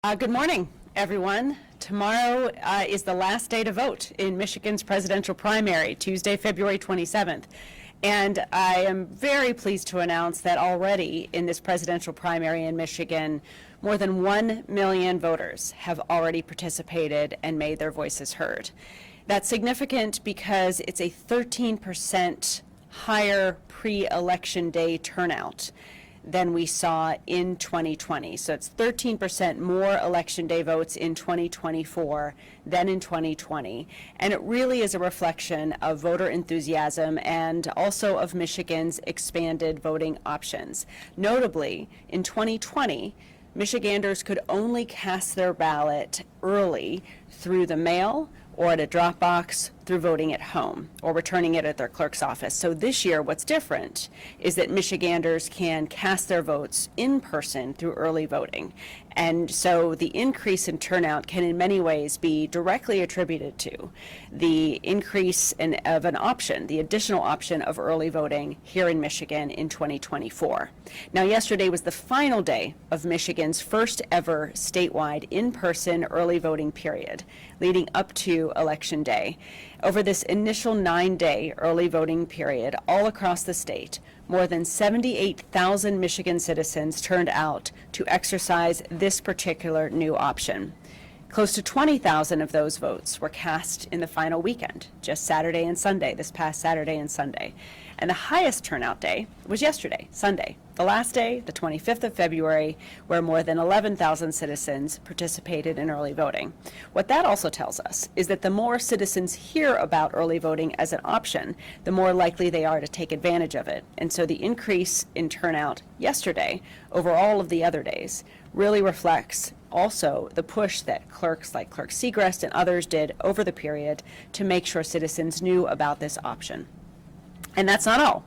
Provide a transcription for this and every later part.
Good morning, everyone. Tomorrow is the last day to vote in Michigan's presidential primary, Tuesday, February 27th. And I am very pleased to announce that already in this presidential primary in Michigan, more than 1 million voters have already participated and made their voices heard. That's significant because it's a 13% higher pre-election day turnout than we saw in 2020. So it's 13% more election day votes in 2024 than in 2020. And it really is a reflection of voter enthusiasm and also of Michigan's expanded voting options. Notably, in 2020, Michiganders could only cast their ballot early through the mail or at a drop box through voting at home or returning it at their clerk's office. So this year, what's different is that Michiganders can cast their votes in person through early voting. And so the increase in turnout can in many ways be directly attributed to the increase of an option, the additional option of early voting here in Michigan in 2024. Now, yesterday was the final day of Michigan's first ever statewide in-person early voting period, leading up to Election Day. Over this initial 9-day early voting period all across the state, more than 78,000 Michigan citizens turned out to exercise this particular new option. Close to 20,000 of those votes were cast in the final weekend, just Saturday and Sunday, this past Saturday and Sunday. And the highest turnout day was yesterday, Sunday, the last day, the 25th of February, where more than 11,000 citizens participated in early voting. What that also tells us is that the more citizens hear about early voting as an option, the more likely they are to take advantage of it. And so the increase in turnout yesterday over all of the other days really reflects also the push that clerks like Clerk Segrest and others did over the period to make sure citizens knew about this option. And that's not all.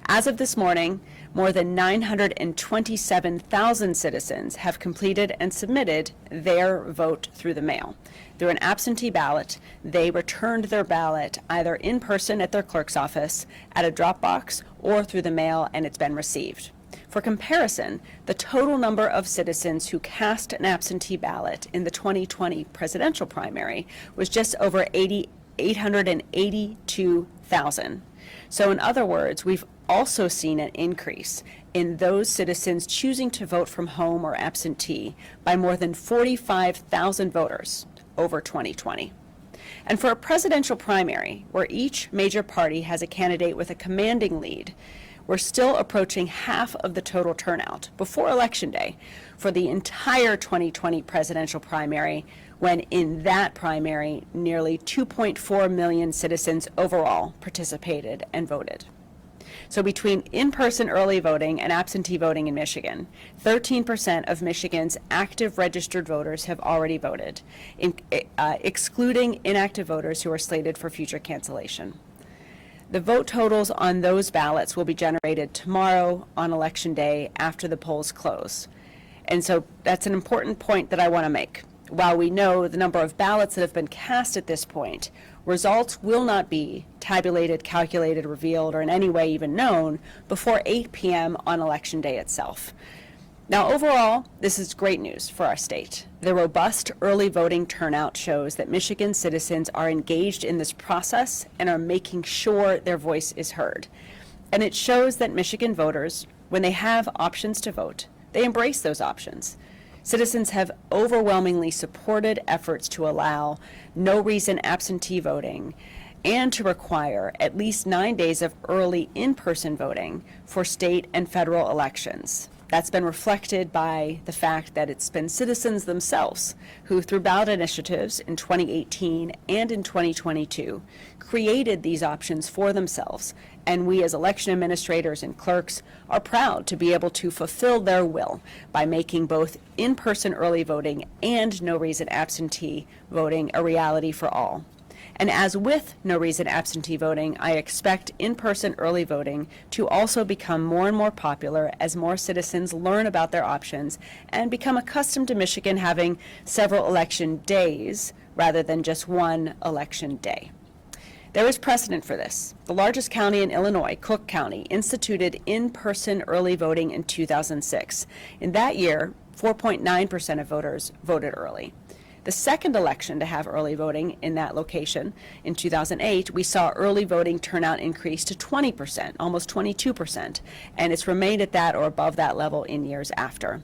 As of this morning, more than 927,000 citizens have completed and submitted their vote through the mail. Through an absentee ballot, they returned their ballot either in person at their clerk's office, at a drop box, or through the mail, and it's been received. For comparison, the total number of citizens who cast an absentee ballot in the 2020 presidential primary was just over 882,000. So in other words, we've also seen an increase in those citizens choosing to vote from home or absentee by more than 45,000 voters over 2020. And for a presidential primary, where each major party has a candidate with a commanding lead, we're still approaching half of the total turnout before Election Day for the entire 2020 presidential primary, when in that primary, nearly 2.4 million citizens overall participated and voted. So between in-person early voting and absentee voting in Michigan, 13% of Michigan's active registered voters have already voted, excluding inactive voters who are slated for future cancellation. The vote totals on those ballots will be generated tomorrow on Election Day after the polls close. And so that's an important point that I want to make. While we know the number of ballots that have been cast at this point, results will not be tabulated, calculated, revealed, or in any way even known before 8 p.m. on Election Day itself. Now, overall, this is great news for our state. The robust early voting turnout shows that Michigan citizens are engaged in this process and are making sure their voice is heard. And it shows that Michigan voters, when they have options to vote, they embrace those options. Citizens have overwhelmingly supported efforts to allow no-reason absentee voting and to require at least 9 days of early in-person voting for state and federal elections. That's been reflected by the fact that it's been citizens themselves who, through ballot initiatives in 2018 and in 2022, created these options for themselves. And we as election administrators and clerks are proud to be able to fulfill their will by making both in-person early voting and no-reason absentee voting a reality for all. And as with no-reason absentee voting, I expect in-person early voting to also become more and more popular as more citizens learn about their options and become accustomed to Michigan having several election days rather than just one election day. There is precedent for this. The largest county in Illinois, Cook County, instituted in-person early voting in 2006. In that year, 4.9% of voters voted early. The second election to have early voting in that location in 2008, we saw early voting turnout increase to 20%, almost 22%, and it's remained at that or above that level in years after.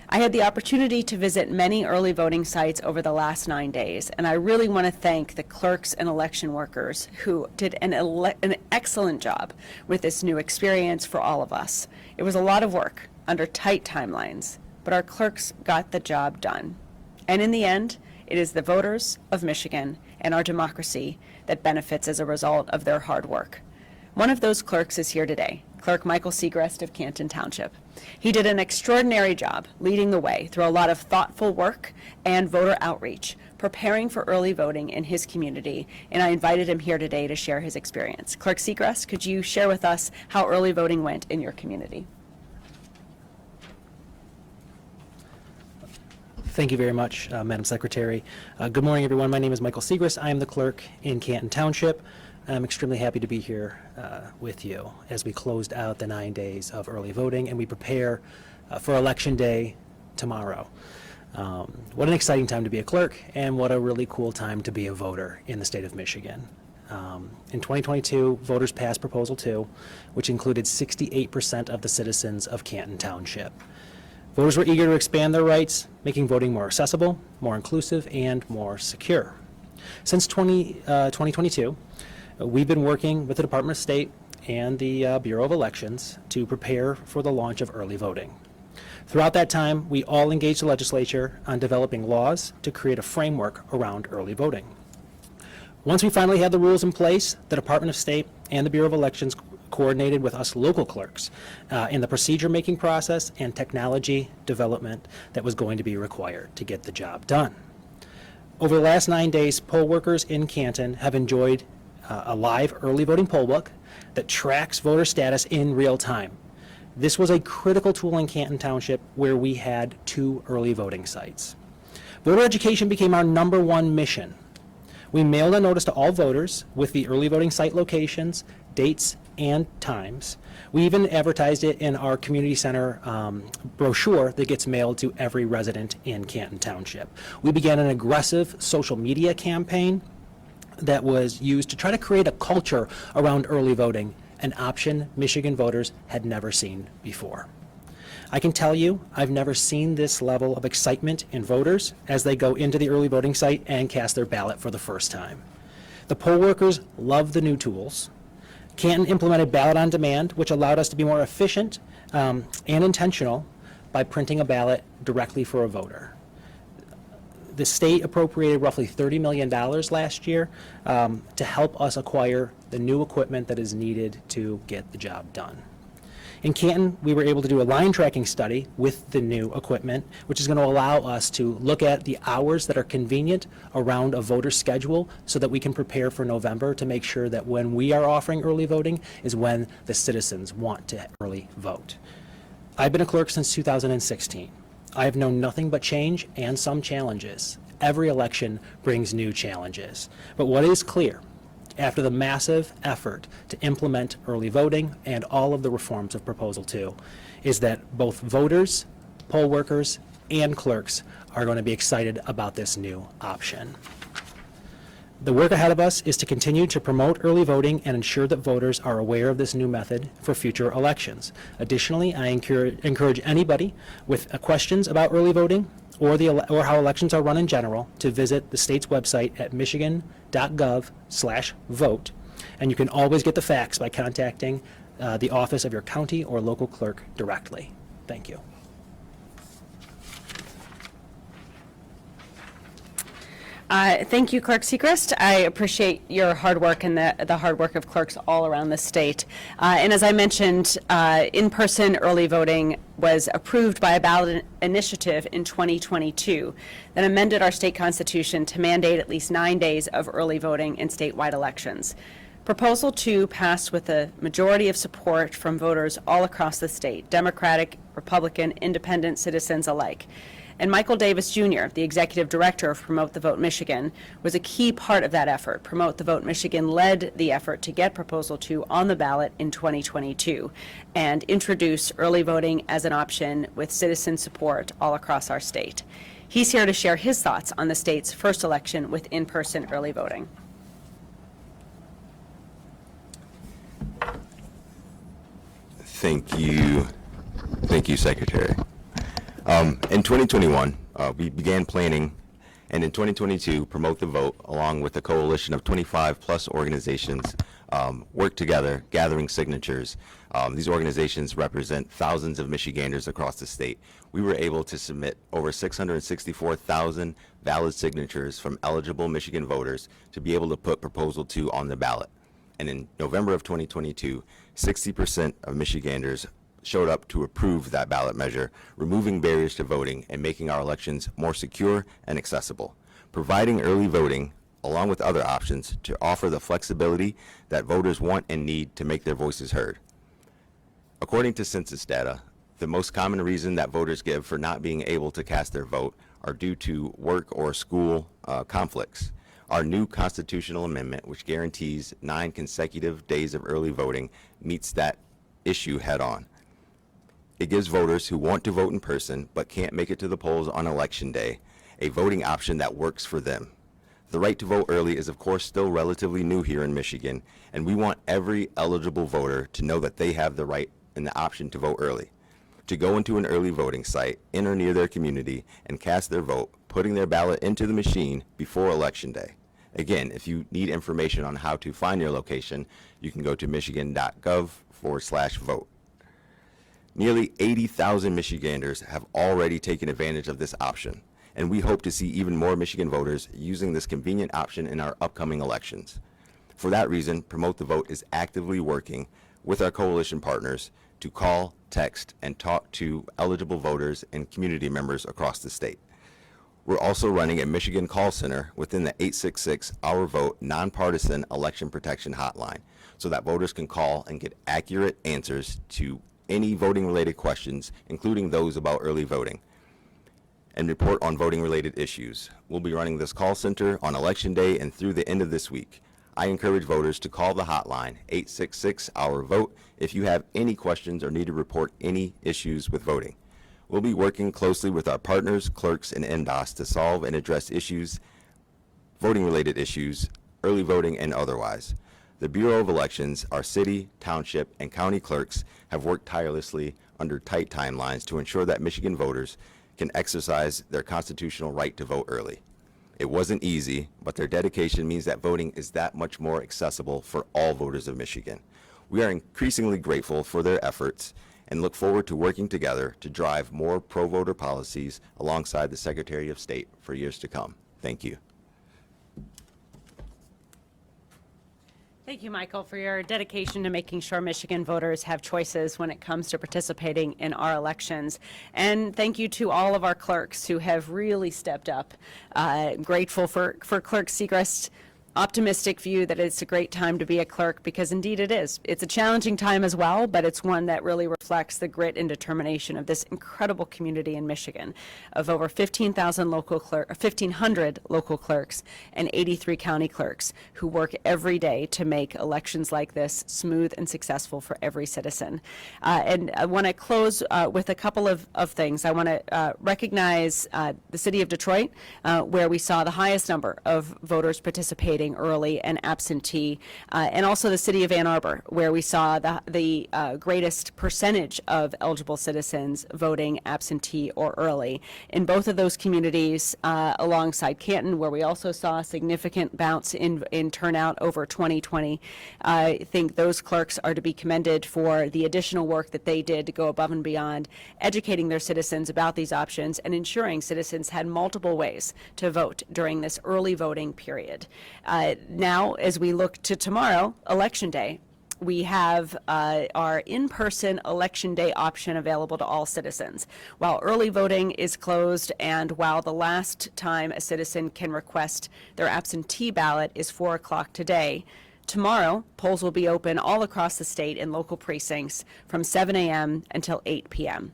I had the opportunity to visit many early voting sites over the last 9 days, and I really want to thank the clerks and election workers who did an excellent job with this new experience for all of us. It was a lot of work under tight timelines, but our clerks got the job done. And in the end, it is the voters of Michigan and our democracy that benefits as a result of their hard work. One of those clerks is here today, Clerk Michael Segrest of Canton Township. He did an extraordinary job leading the way through a lot of thoughtful work and voter outreach, preparing for early voting in his community, and I invited him here today to share his experience. Clerk Segrest, could you share with us how early voting went in your community? Thank you very much, Madam Secretary. Good morning, everyone. My name is Michael Segrest. I am the clerk in Canton Township. I'm extremely happy to be here with you as we closed out the 9 days of early voting and we prepare for Election Day tomorrow. What an exciting time to be a clerk, and what a really cool time to be a voter in the state of Michigan. In 2022, voters passed Proposal 2, which included 68% of the citizens of Canton Township. Voters were eager to expand their rights, making voting more accessible, more inclusive, and more secure. Since 2022, we've been working with the Department of State and the Bureau of Elections to prepare for the launch of early voting. Throughout that time, we all engaged the legislature on developing laws to create a framework around early voting. Once we finally had the rules in place, the Department of State and the Bureau of Elections coordinated with us local clerks in the procedure-making process and technology development that was going to be required to get the job done. Over the last 9 days, poll workers in Canton have enjoyed a live early voting poll book that tracks voter status in real time. This was a critical tool in Canton Township where we had 2 early voting sites. Voter education became our #1 mission. We mailed a notice to all voters with the early voting site locations, dates, and times. We even advertised it in our community center brochure that gets mailed to every resident in Canton Township. We began an aggressive social media campaign that was used to try to create a culture around early voting, an option Michigan voters had never seen before. I can tell you, I've never seen this level of excitement in voters as they go into the early voting site and cast their ballot for the first time. The poll workers love the new tools. Canton implemented ballot on demand, which allowed us to be more efficient and intentional by printing a ballot directly for a voter. The state appropriated roughly $30 million last year to help us acquire the new equipment that is needed to get the job done. In Canton, we were able to do a line tracking study with the new equipment, which is going to allow us to look at the hours that are convenient around a voter schedule so that we can prepare for November to make sure that when we are offering early voting is when the citizens want to early vote. I've been a clerk since 2016. I have known nothing but change and some challenges. Every election brings new challenges. But what is clear, after the massive effort to implement early voting and all of the reforms of Proposal 2, is that both voters, poll workers, and clerks are going to be excited about this new option. The work ahead of us is to continue to promote early voting and ensure that voters are aware of this new method for future elections. Additionally, I encourage anybody with questions about early voting or how elections are run in general to visit the state's website at michigan.gov/vote, and you can always get the facts by contacting the office of your county or local clerk directly. Thank you. Thank you, Clerk Segrest. I appreciate your hard work and the hard work of clerks all around the state. And as I mentioned, in-person early voting was approved by a ballot initiative in 2022 that amended our state constitution to mandate at least 9 days of early voting in statewide elections. Proposal 2 passed with a majority of support from voters all across the state, Democratic, Republican, Independent citizens alike. And Michael Davis Jr., the executive director of Promote the Vote Michigan, was a key part of that effort. Promote the Vote Michigan led the effort to get Proposal 2 on the ballot in 2022 and introduce early voting as an option with citizen support all across our state. He's here to share his thoughts on the state's first election with in-person early voting. Thank you, Secretary. In 2021, we began planning, and in 2022, Promote the Vote, along with a coalition of 25 plus organizations, worked together, gathering signatures. These organizations represent thousands of Michiganders across the state. We were able to submit over 664,000 valid signatures from eligible Michigan voters to be able to put Proposal 2 on the ballot. And in November of 2022, 60% of Michiganders showed up to approve that ballot measure, removing barriers to voting and making our elections more secure and accessible. Providing early voting, along with other options, to offer the flexibility that voters want and need to make their voices heard. According to census data, the most common reason that voters give for not being able to cast their vote are due to work or school conflicts. Our new constitutional amendment, which guarantees 9 consecutive days of early voting, meets that issue head on. It gives voters who want to vote in person but can't make it to the polls on Election Day a voting option that works for them. The right to vote early is, of course, still relatively new here in Michigan, and we want every eligible voter to know that they have the right and the option to vote early, to go into an early voting site in or near their community and cast their vote, putting their ballot into the machine before Election Day. Again, if you need information on how to find your location, you can go to michigan.gov/vote. Nearly 80,000 Michiganders have already taken advantage of this option, and we hope to see even more Michigan voters using this convenient option in our upcoming elections. For that reason, Promote the Vote is actively working with our coalition partners to call, text, and talk to eligible voters and community members across the state. We're also running a Michigan call center within the 866 Our Vote nonpartisan election protection hotline so that voters can call and get accurate answers to any voting-related questions, including those about early voting, and report on voting-related issues. We'll be running this call center on Election Day and through the end of this week. I encourage voters to call the hotline, 866 Our Vote, if you have any questions or need to report any issues with voting. We'll be working closely with our partners, clerks, and NDOS to solve and address issues, voting-related issues, early voting, and otherwise. The Bureau of Elections, our city, township, and county clerks have worked tirelessly under tight timelines to ensure that Michigan voters can exercise their constitutional right to vote early. It wasn't easy, but their dedication means that voting is that much more accessible for all voters of Michigan. We are increasingly grateful for their efforts and look forward to working together to drive more pro-voter policies alongside the Secretary of State for years to come. Thank you. Thank you, Michael, for your dedication to making sure Michigan voters have choices when it comes to participating in our elections. And thank you to all of our clerks who have really stepped up. Grateful for Clerk Segrest's optimistic view that it's a great time to be a clerk, because indeed it is. It's a challenging time as well, but it's one that really reflects the grit and determination of this incredible community in Michigan of over 1,500 local clerks and 83 county clerks who work every day to make elections like this smooth and successful for every citizen. And I want to close with a couple of things. I want to recognize the city of Detroit, where we saw the highest number of voters participating early and absentee, and also the city of Ann Arbor, where we saw the greatest percentage of eligible citizens voting absentee or early. In both of those communities, alongside Canton, where we also saw a significant bounce in turnout over 2020, I think those clerks are to be commended for the additional work that they did to go above and beyond, educating their citizens about these options and ensuring citizens had multiple ways to vote during this early voting period. Now, as we look to tomorrow, Election Day, we have our in-person Election Day option available to all citizens. While early voting is closed and while the last time a citizen can request their absentee ballot is 4 o'clock today, tomorrow, polls will be open all across the state in local precincts from 7 a.m. until 8 p.m.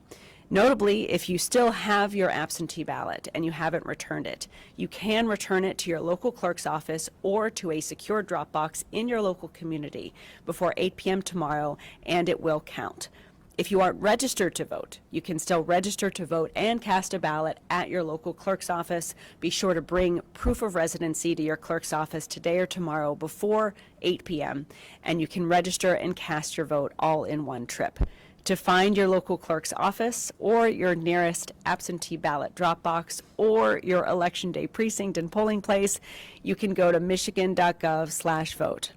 Notably, if you still have your absentee ballot and you haven't returned it, you can return it to your local clerk's office or to a secure drop box in your local community before 8 p.m. tomorrow, and it will count. If you aren't registered to vote, you can still register to vote and cast a ballot at your local clerk's office. Be sure to bring proof of residency to your clerk's office today or tomorrow before 8 p.m., and you can register and cast your vote all in one trip. To find your local clerk's office or your nearest absentee ballot drop box or your election day precinct and polling place, you can go to michigan.gov/vote.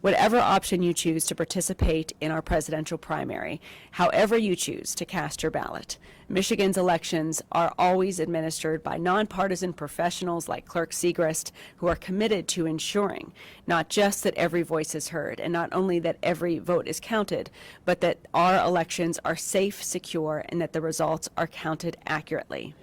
Whatever option you choose to participate in our presidential primary, however you choose to cast your ballot, Michigan's elections are always administered by nonpartisan professionals like Clerk Segrist, who are committed to ensuring not just that every voice is heard and not only that every vote is counted, but that our elections are safe, secure, and that the results are counted accurately.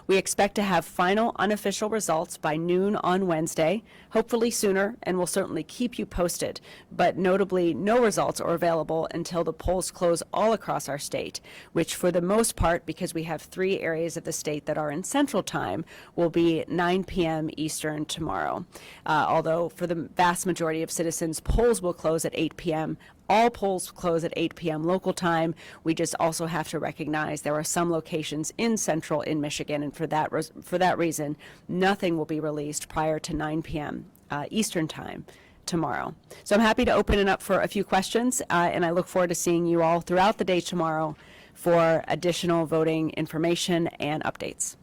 We expect to have final unofficial results by noon on Wednesday, hopefully sooner, and we'll certainly keep you posted. But notably, no results are available until the polls close all across our state, which for the most part, because we have 3 areas of the state that are in Central Time, will be 9 p.m. Eastern tomorrow. Although for the vast majority of citizens, polls will close at 8 p.m. All polls close at 8 p.m. local time. We just also have to recognize there are some locations in central in Michigan, and for that reason, nothing will be released prior to 9 p.m. Eastern time tomorrow. So I'm happy to open it up for a few questions, and I look forward to seeing you all throughout the day tomorrow for additional voting information and updates.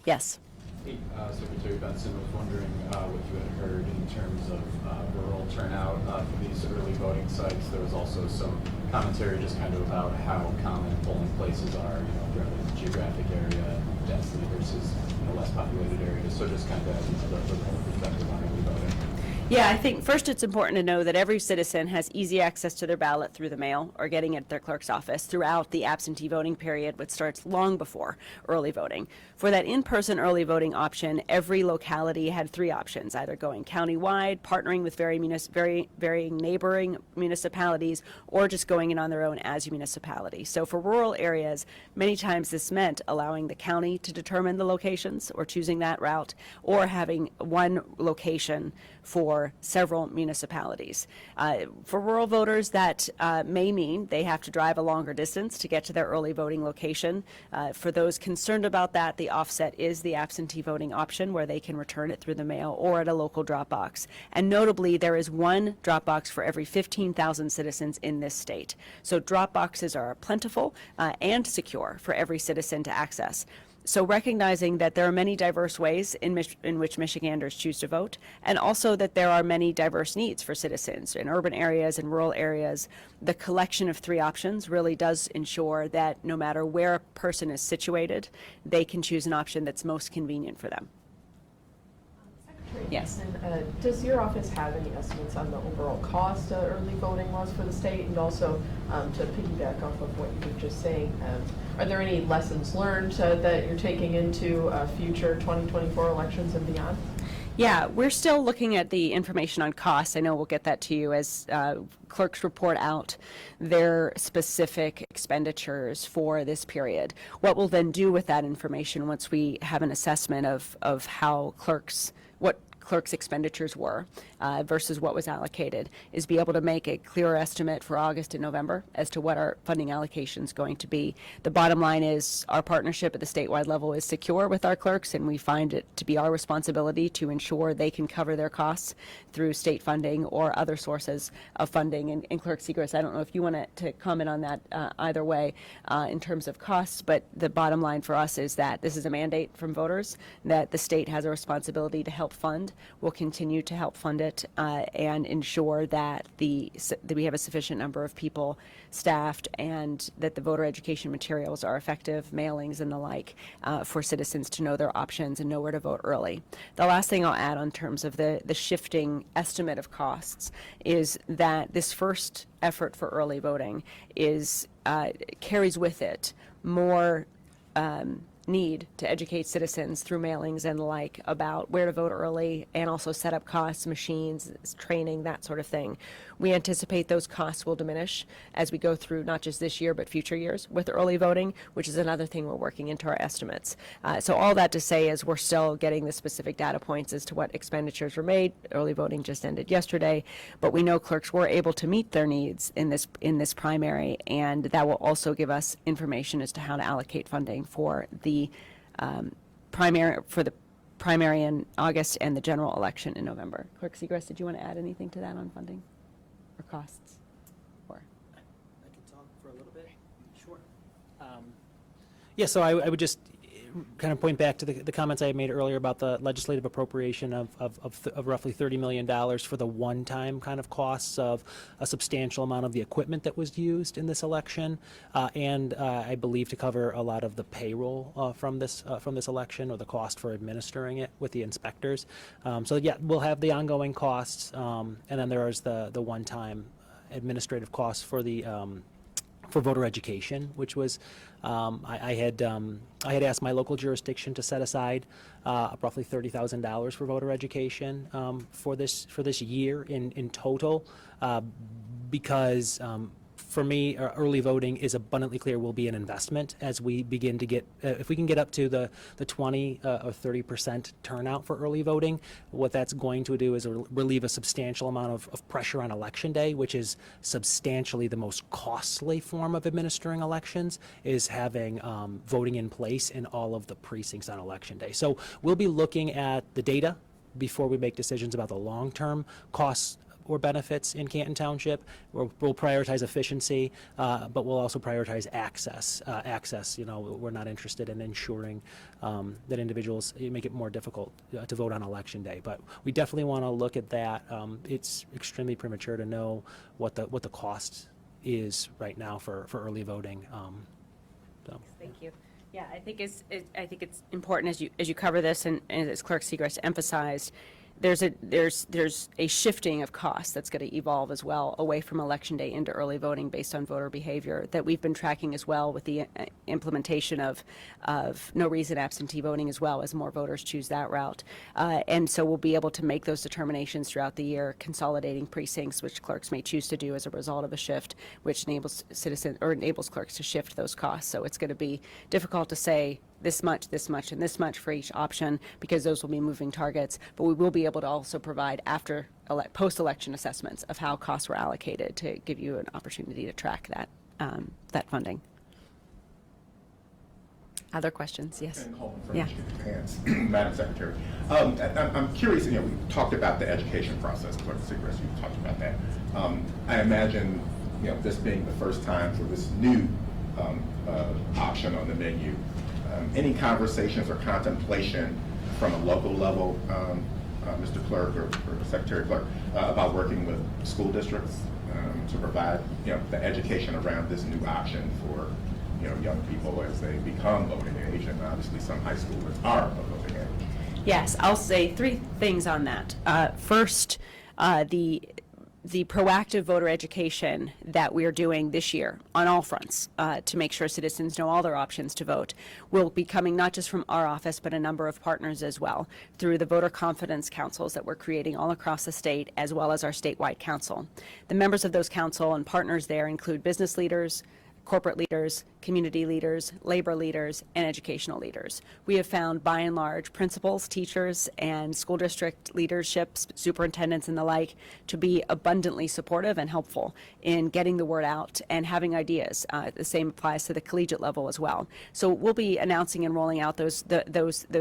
Yes. Hey, Secretary Benson was wondering what you had heard in terms of rural turnout for these early voting sites. There was also some commentary just kind of about how common polling places are, throughout the geographic area, density versus less populated areas. So just kind of the rural perspective on early voting. Yeah, I think first it's important to know that every citizen has easy access to their ballot through the mail or getting it at their clerk's office throughout the absentee voting period, which starts long before early voting. For that in-person early voting option, every locality had 3 options, either going countywide, partnering with varying neighboring municipalities, or just going in on their own as a municipality. So for rural areas, many times this meant allowing the county to determine the locations or choosing that route, or having one location for several municipalities. For rural voters, that may mean they have to drive a longer distance to get to their early voting location. For those concerned about that, the offset is the absentee voting option, where they can return it through the mail or at a local drop box. And notably, there is one drop box for every 15,000 citizens in this state. So drop boxes are plentiful and secure for every citizen to access. So recognizing that there are many diverse ways in which Michiganders choose to vote, and also that there are many diverse needs for citizens in urban areas and rural areas, the collection of 3 options really does ensure that no matter where a person is situated, they can choose an option that's most convenient for them. Secretary Yes. Benson, does your office have any estimates on the overall cost early voting was for the state? And also, to piggyback off of what you were just saying, are there any lessons learned that you're taking into future 2024 elections and beyond? Yeah, we're still looking at the information on costs. I know we'll get that to you as clerks report out their specific expenditures for this period. What we'll then do with that information once we have an assessment of how what clerks' expenditures were versus what was allocated is be able to make a clearer estimate for August and November as to what our funding allocation is going to be. The bottom line is our partnership at the statewide level is secure with our clerks, and we find it to be our responsibility to ensure they can cover their costs through state funding or other sources of funding. And Clerk Segrist, I don't know if you want to comment on that either way in terms of costs, but the bottom line for us is that this is a mandate from voters that the state has a responsibility to help fund. We'll continue to help fund it and ensure that that we have a sufficient number of people staffed and that the voter education materials are effective, mailings and the like, for citizens to know their options and know where to vote early. The last thing I'll add on terms of the shifting estimate of costs is that this first effort for early voting carries with it more need to educate citizens through mailings and the like about where to vote early, and also setup costs, machines, training, that sort of thing. We anticipate those costs will diminish as we go through not just this year but future years with early voting, which is another thing we're working into our estimates. So all that to say is we're still getting the specific data points as to what expenditures were made. Early voting just ended yesterday, but we know clerks were able to meet their needs in this primary, and that will also give us information as to how to allocate funding for the primary in August and the general election in November. Clerk Segrest, did you want to add anything to that on funding or costs? Or I can talk for a little bit. Sure. Yeah, so I would just kind of point back to the comments I had made earlier about the legislative appropriation of roughly $30 million for the one-time kind of costs of a substantial amount of the equipment that was used in this election, and I believe to cover a lot of the payroll from this election, or the cost for administering it with the inspectors. So yeah, we'll have the ongoing costs, and then there is the one-time administrative costs for the for voter education, which was I had asked my local jurisdiction to set aside roughly $30,000 for voter education for this year in total, because for me, early voting is abundantly clear will be an investment as we begin to get, if we can get up to the 20 or 30% turnout for early voting, what that's going to do is relieve a substantial amount of pressure on election day, which is substantially the most costly form of administering elections, is having voting in place in all of the precincts on election day. So we'll be looking at the data before we make decisions about the long-term costs or benefits in Canton Township. We'll prioritize efficiency, but we'll also prioritize access. Access, we're not interested in ensuring that individuals make it more difficult to vote on election day. But we definitely want to look at that. It's extremely premature to know what the cost is right now for early voting. So. Thank you. Yeah, I think it's important as you cover this, and as Clerk Segrest emphasized, there's a shifting of costs that's going to evolve as well away from election day into early voting based on voter behavior that we've been tracking as well with the implementation of no reason absentee voting as well, as more voters choose that route. And so we'll be able to make those determinations throughout the year, consolidating precincts, which clerks may choose to do as a result of a shift, which enables clerks to shift those costs. So it's going to be difficult to say this much, and this much for each option, because those will be moving targets, but we will be able to also provide post-election assessments of how costs were allocated to give you an opportunity to track that funding. Other questions? Yes. Ken Coleman from Yeah. Michigan, Madam Secretary. I'm curious, we talked about the education process, Clerk Segrest, you talked about that. I imagine, this being the first time for this new option on the menu, any conversations or contemplation from a local level, Mr. Clerk or Secretary Clerk, about working with school districts to provide, the education around this new option for, young people as they become voting age, and obviously some high schoolers are of voting age? Yes, I'll say three things on that. First, the proactive voter education that we're doing this year on all fronts to make sure citizens know all their options to vote will be coming not just from our office, but a number of partners as well, through the voter confidence councils that we're creating all across the state, as well as our statewide council. The members of those council and partners there include business leaders, corporate leaders, community leaders, labor leaders, and educational leaders. We have found, by and large, principals, teachers, and school district leaderships, superintendents, and the like, to be abundantly supportive and helpful in getting the word out and having ideas. The same applies to the collegiate level as well. So we'll be announcing and rolling out those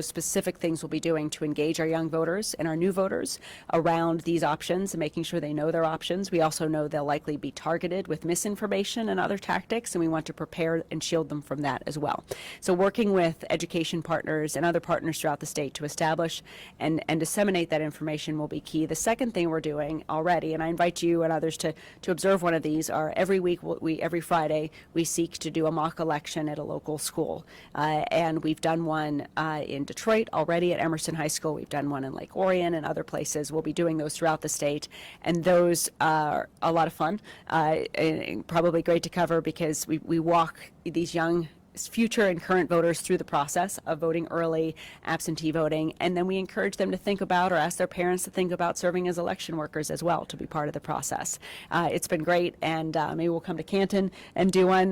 specific things we'll be doing to engage our young voters and our new voters around these options and making sure they know their options. We also know they'll likely be targeted with misinformation and other tactics, and we want to prepare and shield them from that as well. So working with education partners and other partners throughout the state to establish and disseminate that information will be key. The second thing we're doing already, and I invite you and others to observe one of these, are every week, every Friday, we seek to do a mock election at a local school. And we've done one in Detroit already at Emerson High School. We've done one in Lake Orion and other places. We'll be doing those throughout the state. And those are a lot of fun, and probably great to cover because we walk these young future and current voters through the process of voting early, absentee voting, and then we encourage them to think about or ask their parents to think about serving as election workers as well to be part of the process. It's been great, and maybe we'll come to Canton and do one,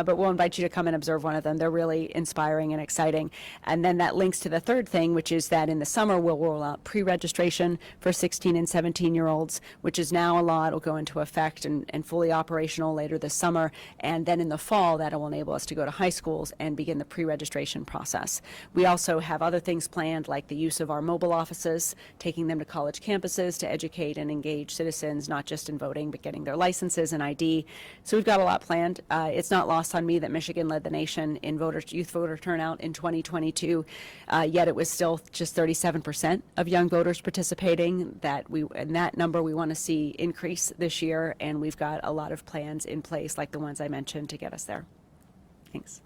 but we'll invite you to come and observe one of them. They're really inspiring and exciting. And then that links to the third thing, which is that in the summer we'll roll out pre-registration for 16 and 17-year-olds, which is now a law. It'll go into effect and fully operational later this summer, and then in the fall that will enable us to go to high schools and begin the pre-registration process. We also have other things planned, like the use of our mobile offices, taking them to college campuses to educate and engage citizens, not just in voting, but getting their licenses and ID. So we've got a lot planned. It's not lost on me that Michigan led the nation in youth voter turnout in 2022, yet it was still just 37% of young voters participating. And that number we want to see increase this year, and we've got a lot of plans in place, like the ones I mentioned, to get us there. Thanks.